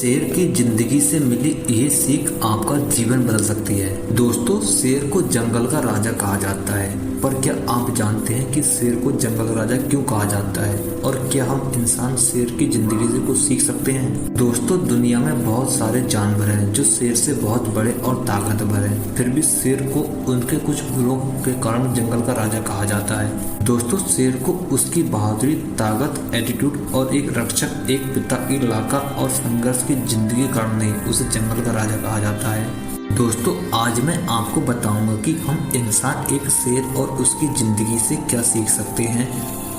शेर की जिंदगी से मिली ये सीख आपका जीवन बदल सकती है। दोस्तों, शेर को जंगल का राजा कहा जाता है, पर क्या आप जानते हैं कि शेर को जंगल का राजा क्यों कहा जाता है और क्या हम इंसान शेर की जिंदगी से कुछ सीख सकते हैं? दोस्तों, दुनिया में बहुत सारे जानवर हैं जो शेर से बहुत बड़े और ताकतवर हैं, फिर भी शेर को उनके कुछ गुणों के कारण जंगल का राजा कहा जाता है। दोस्तों, शेर को उसकी बहादुरी, ताकत, एटीट्यूड और एक रक्षक, एक पिता, इलाका और संघर्ष की जिंदगी के कारण नहीं उसे जंगल का राजा कहा जाता है। दोस्तों, आज मैं आपको बताऊंगा कि हम इंसान एक शेर और उसकी जिंदगी से क्या सीख सकते हैं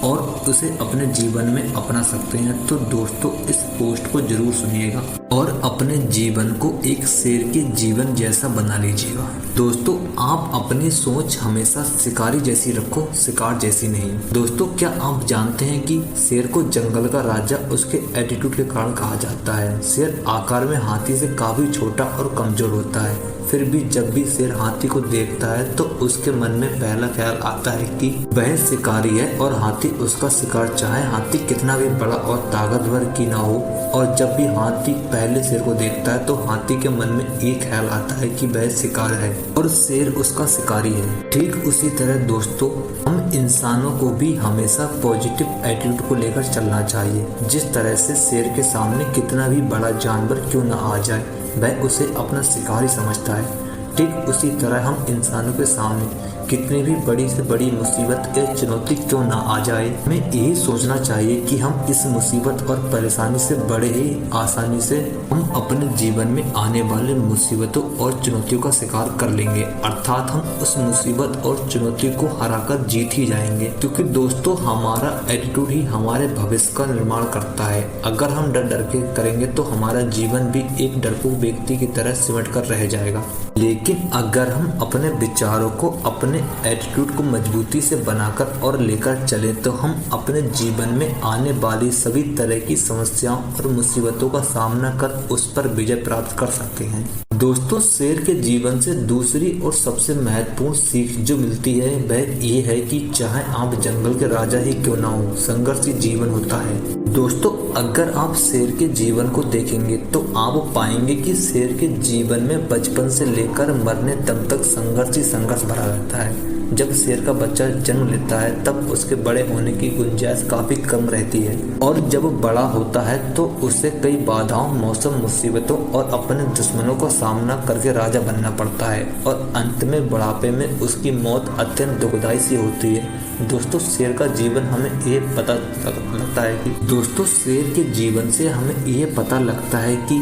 और उसे अपने जीवन में अपना सकते हैं। तो दोस्तों, इस पोस्ट को जरूर सुनिएगा और अपने जीवन को एक शेर के जीवन जैसा बना लीजिएगा। दोस्तों, आप अपनी सोच हमेशा शिकारी जैसी रखो, शिकार जैसी नहीं। दोस्तों, क्या आप जानते हैं कि शेर को जंगल का राजा उसके एटीट्यूड के कारण कहा जाता है। शेर आकार में हाथी से काफी छोटा और कमजोर होता है, फिर भी जब भी शेर हाथी को देखता है तो उसके मन में पहला ख्याल आता है कि वह शिकारी है और हाथी उसका शिकार, चाहे हाथी कितना भी बड़ा और ताकतवर की ना हो। और जब भी हाथी पहले शेर को देखता है तो हाथी के मन में एक ख्याल आता है कि वह शिकार है और शेर उसका शिकारी है। ठीक उसी तरह दोस्तों, हम इंसानों को भी हमेशा पॉजिटिव एटीट्यूड को लेकर चलना चाहिए। जिस तरह से शेर के सामने कितना भी बड़ा जानवर क्यों न आ जाए, वह उसे अपना शिकारी समझता है। ठीक उसी तरह हम इंसानों के सामने कितनी भी बड़ी से बड़ी मुसीबत या चुनौती क्यों ना आ जाए, हमें यही सोचना चाहिए कि हम इस मुसीबत और परेशानी से बड़े ही आसानी से हम अपने जीवन में आने वाले मुसीबतों और चुनौतियों का शिकार कर लेंगे। अर्थात हम उस मुसीबत और चुनौती को हराकर जीत ही जाएंगे, क्योंकि दोस्तों हमारा एटीट्यूड ही हमारे भविष्य का निर्माण करता है। अगर हम डर डर के करेंगे तो हमारा जीवन भी एक डरपोक व्यक्ति की तरह सिमट कर रह जाएगा। लेकिन अगर हम अपने विचारों को, अपने एटीट्यूड को मजबूती से बनाकर और लेकर चले तो हम अपने जीवन में आने वाली सभी तरह की समस्याओं और मुसीबतों का सामना कर उस पर विजय प्राप्त कर सकते हैं। दोस्तों, शेर के जीवन से दूसरी और सबसे महत्वपूर्ण सीख जो मिलती है वह ये है कि चाहे आप जंगल के राजा ही क्यों ना हो, संघर्ष ही जीवन होता है। दोस्तों, अगर आप शेर के जीवन को देखेंगे तो आप पाएंगे कि शेर के जीवन में बचपन से लेकर मरने दम तक संघर्ष ही संघर्ष भरा रहता है। जब शेर का बच्चा जन्म लेता है तब उसके बड़े होने की गुंजाइश काफी कम रहती है और जब बड़ा होता है तो उसे कई बाधाओं, मौसम, मुसीबतों और अपने दुश्मनों का सामना करके राजा बनना पड़ता है और अंत में बुढ़ापे में उसकी मौत अत्यंत दुखदायी सी होती है। दोस्तों, शेर का जीवन हमें ये पता लगता है कि शेर के जीवन से हमें ये पता लगता है कि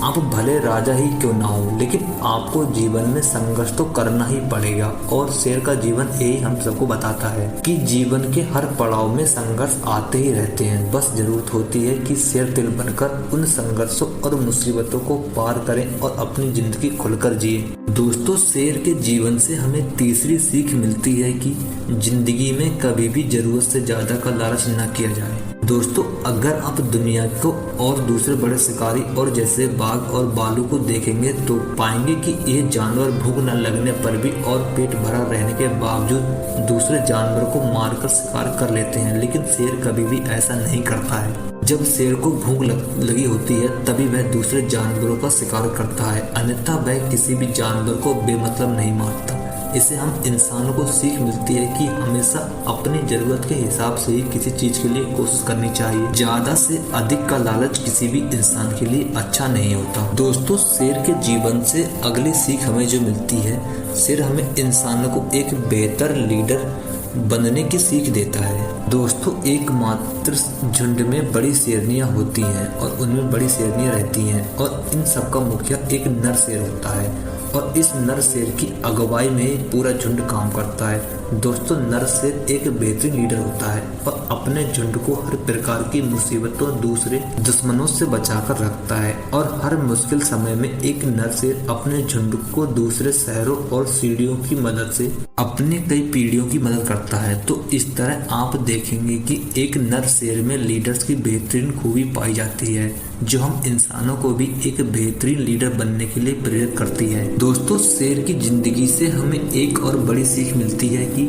आप भले राजा ही क्यों ना हो, लेकिन आपको जीवन में संघर्ष तो करना ही पड़ेगा। और शेर का जीवन यही हम सबको बताता है कि जीवन के हर पड़ाव में संघर्ष आते ही रहते हैं, बस जरूरत होती है कि शेर दिल बनकर उन संघर्षों और मुसीबतों को पार करें और अपनी जिंदगी खुलकर जिए। दोस्तों, शेर के जीवन से हमें तीसरी सीख मिलती है कि जिंदगी में कभी भी जरूरत से ज्यादा का लालच न किया जाए। दोस्तों, अगर आप दुनिया को और दूसरे बड़े शिकारी और जैसे बाघ और भालू को देखेंगे तो पाएंगे कि ये जानवर भूख न लगने पर भी और पेट भरा रहने के बावजूद दूसरे जानवरों को मारकर शिकार कर लेते हैं, लेकिन शेर कभी भी ऐसा नहीं करता है। जब शेर को भूख लगी होती है तभी वह दूसरे जानवरों का शिकार करता है, अन्यथा वह किसी भी जानवर को बेमतलब नहीं मारता। इससे हम इंसानों को सीख मिलती है कि हमेशा अपनी जरूरत के हिसाब से ही किसी चीज के लिए कोशिश करनी चाहिए। ज्यादा से अधिक का लालच किसी भी इंसान के लिए अच्छा नहीं होता। दोस्तों, शेर के जीवन से अगली सीख हमें जो मिलती है, शेर हमें इंसानों को एक बेहतर लीडर बनने की सीख देता है। दोस्तों, एकमात्र झुंड में बड़ी शेरनियां होती हैं और उनमें बड़ी शेरनियां रहती हैं और इन सबका मुखिया एक नर शेर होता है और इस नर शेर की अगुवाई में ही पूरा झुंड काम करता है। दोस्तों, नर शेर एक बेहतरीन लीडर होता है और अपने झुंड को हर प्रकार की मुसीबतों, दूसरे दुश्मनों से बचाकर रखता है और हर मुश्किल समय में एक नर शेर अपने झुंड को दूसरे शहरों और सीढ़ियों की मदद से अपने कई पीढ़ियों की मदद करता है। तो इस तरह आप देखेंगे कि एक नर शेर में लीडर्स की बेहतरीन खूबी पाई जाती है जो हम इंसानों को भी एक बेहतरीन लीडर बनने के लिए प्रेरित करती है। दोस्तों, शेर की जिंदगी से हमें एक और बड़ी सीख मिलती है कि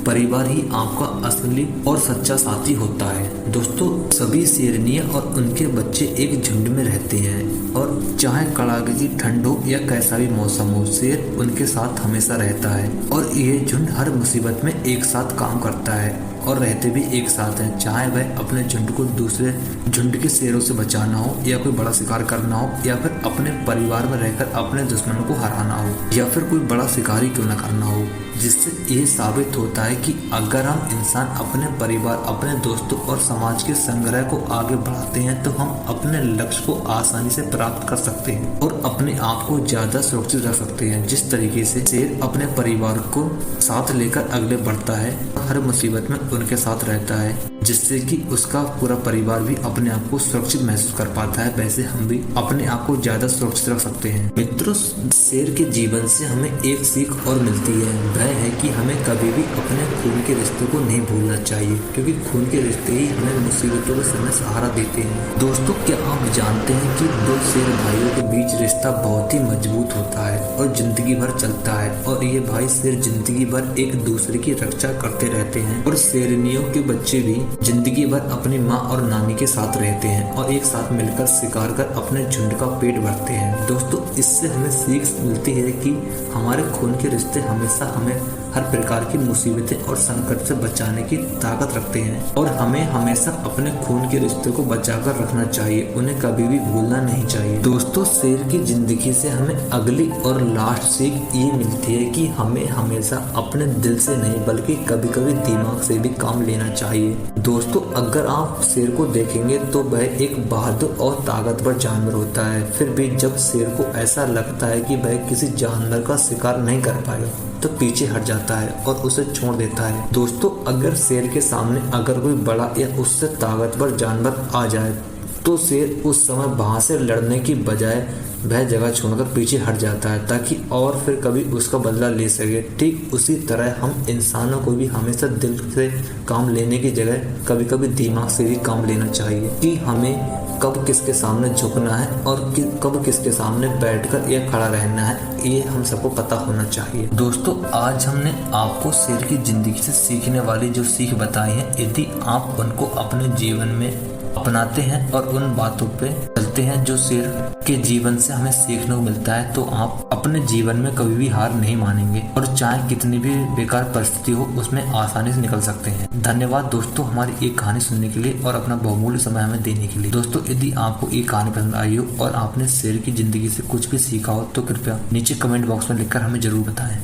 परिवार ही आपका असली और सच्चा साथी होता है। दोस्तों, सभी शेरनियां और उनके बच्चे एक झुंड में रहते हैं और चाहे कड़ाके की ठंड हो या कैसा भी मौसम हो, शेर उनके साथ हमेशा रहता है और ये झुंड हर मुसीबत में एक साथ काम करता है और रहते भी एक साथ हैं। चाहे वह अपने झुंड को दूसरे झुंड के शेरों से बचाना हो या कोई बड़ा शिकार करना हो या फिर अपने परिवार में रहकर अपने दुश्मनों को हराना हो या फिर कोई बड़ा शिकार ही क्यों न करना हो, जिससे ये साबित होता है कि अगर हम इंसान अपने परिवार, अपने दोस्तों और समाज के संग्रह को आगे बढ़ाते हैं तो हम अपने लक्ष्य को आसानी से प्राप्त कर सकते हैं और अपने आप को ज्यादा सुरक्षित रख सकते हैं। जिस तरीके से शेर अपने परिवार को साथ लेकर आगे बढ़ता है, हर मुसीबत में उनके साथ रहता है, जिससे कि उसका पूरा परिवार भी अपने आप को सुरक्षित महसूस कर पाता है, वैसे हम भी अपने आप को ज्यादा सुरक्षित रख सकते हैं। मित्रों, शेर के जीवन से हमें एक सीख और मिलती है, वह है कि हमें कभी भी अपने खून के रिश्ते को नहीं भूलना चाहिए, क्योंकि खून के रिश्ते ही हमें मुसीबतों के समय सहारा देते हैं। दोस्तों, क्या आप जानते हैं कि दो शेर भाइयों के बीच रिश्ता बहुत ही मजबूत होता है और जिंदगी भर चलता है और ये भाई शेर जिंदगी भर एक दूसरे की रक्षा करते रहते हैं और शेरनियों के बच्चे भी जिंदगी भर अपनी माँ और नानी के साथ रहते हैं और एक साथ मिलकर शिकार कर अपने झुंड का पेट भरते हैं। दोस्तों, इससे हमें सीख मिलती है कि हमारे खून के रिश्ते हमेशा हमें हर प्रकार की मुसीबतें और संकट से बचाने की ताकत रखते हैं और हमें हमेशा अपने खून के रिश्ते को बचाकर रखना चाहिए, उन्हें कभी भी भूलना नहीं चाहिए। दोस्तों, शेर की जिंदगी से हमें अगली और लास्ट सीख ये मिलती है कि हमें हमेशा अपने दिल से नहीं बल्कि कभी कभी दिमाग से भी काम लेना चाहिए। दोस्तों, अगर आप शेर को देखेंगे तो वह एक बहादुर और ताकतवर जानवर होता है, फिर भी जब शेर को ऐसा लगता है कि वह किसी जानवर का शिकार नहीं कर पाएगा तो पीछे हट जाता है और उसे छोड़ देता है। दोस्तों, अगर शेर के सामने अगर कोई बड़ा या उससे ताकतवर जानवर आ जाए तो शेर उस समय वहां से लड़ने की बजाय वह जगह छोड़कर पीछे हट जाता है ताकि और फिर कभी उसका बदला ले सके। ठीक उसी तरह हम इंसानों को भी हमेशा दिल से काम लेने की जगह कभी कभी दिमाग से भी काम लेना चाहिए कि हमें कब किसके सामने झुकना है और कब किसके सामने बैठकर या खड़ा रहना है, ये हम सबको पता होना चाहिए। दोस्तों, आज हमने आपको शेर की जिंदगी से सीखने वाली जो सीख बताई है, यदि आप उनको अपने जीवन में अपनाते हैं और उन बातों पे चलते हैं जो शेर के जीवन से हमें सीखने को मिलता है, तो आप अपने जीवन में कभी भी हार नहीं मानेंगे और चाहे कितनी भी बेकार परिस्थिति हो उसमें आसानी से निकल सकते हैं। धन्यवाद दोस्तों, हमारी एक कहानी सुनने के लिए और अपना बहुमूल्य समय हमें देने के लिए। दोस्तों, यदि आपको ये कहानी पसंद आई हो और आपने शेर की जिंदगी से कुछ भी सीखा हो तो कृपया नीचे कमेंट बॉक्स में लिखकर हमें जरूर बताएं।